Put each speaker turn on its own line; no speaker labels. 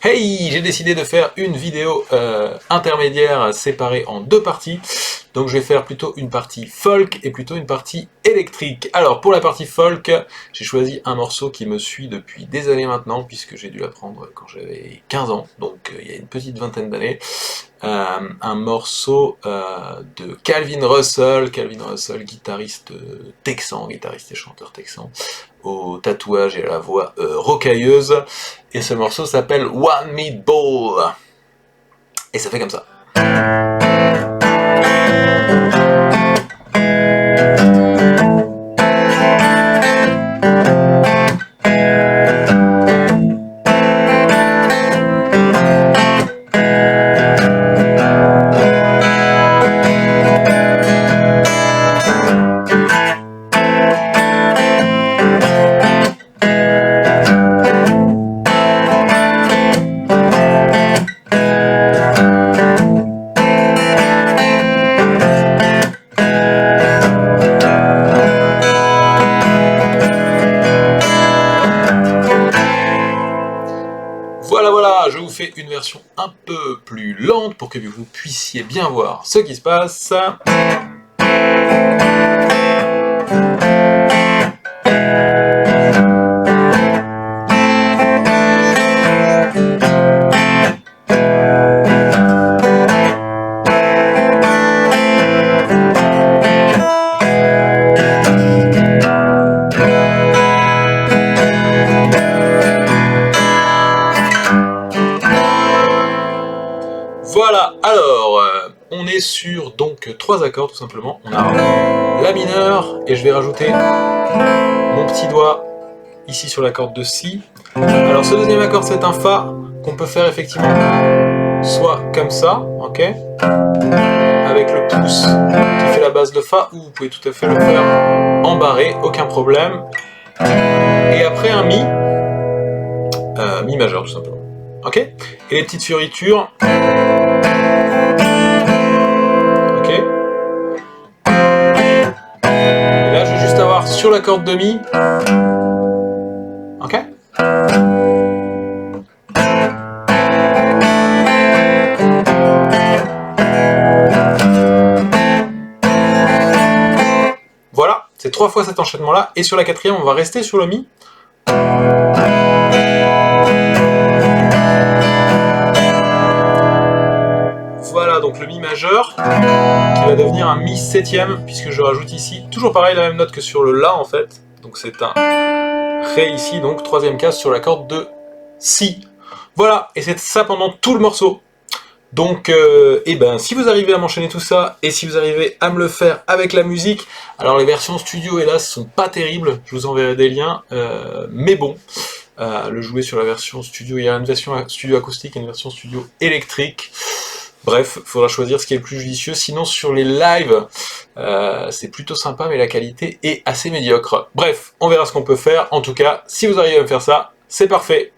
Hey, j'ai décidé de faire une vidéo intermédiaire séparée en deux parties. Donc je vais faire plutôt une partie folk et plutôt une partie électrique. Alors pour la partie folk, j'ai choisi un morceau qui me suit depuis des années maintenant, puisque j'ai dû l'apprendre quand j'avais 15 ans, donc il y a une petite vingtaine d'années. Un morceau de Calvin Russell, guitariste texan, guitariste et chanteur texan, au tatouage et à la voix rocailleuse. Et ce morceau s'appelle One Meatball. Et ça fait comme ça. Voilà, je vous fais une version un peu plus lente pour que vous puissiez bien voir ce qui se passe. Voilà, alors, on est sur donc trois accords tout simplement. On a La mineur, et je vais rajouter mon petit doigt ici sur la corde de Si. Alors ce deuxième accord c'est un Fa qu'on peut faire effectivement soit comme ça, ok, avec le pouce qui fait la base de Fa, ou vous pouvez tout à fait le faire en barré, aucun problème. Et après un Mi, Mi majeur tout simplement, ok. Et les petites fioritures. Sur la corde de Mi, ok. Voilà, c'est trois fois cet enchaînement-là, et sur la quatrième, on va rester sur le Mi. Voilà, donc le Mi majeur, qui va devenir un Mi septième, puisque je rajoute ici, toujours pareil, la même note que sur le La en fait, donc c'est un Ré ici, donc troisième case sur la corde de Si. Voilà, et c'est ça pendant tout le morceau. Donc, si vous arrivez à m'enchaîner tout ça, et si vous arrivez à me le faire avec la musique, alors les versions studio, hélas, sont pas terribles, je vous enverrai des liens, mais bon, le jouer sur la version studio, il y a une version studio acoustique et une version studio électrique. Bref, il faudra choisir ce qui est le plus judicieux. Sinon, sur les lives, c'est plutôt sympa, mais la qualité est assez médiocre. Bref, on verra ce qu'on peut faire. En tout cas, si vous arrivez à me faire ça, c'est parfait.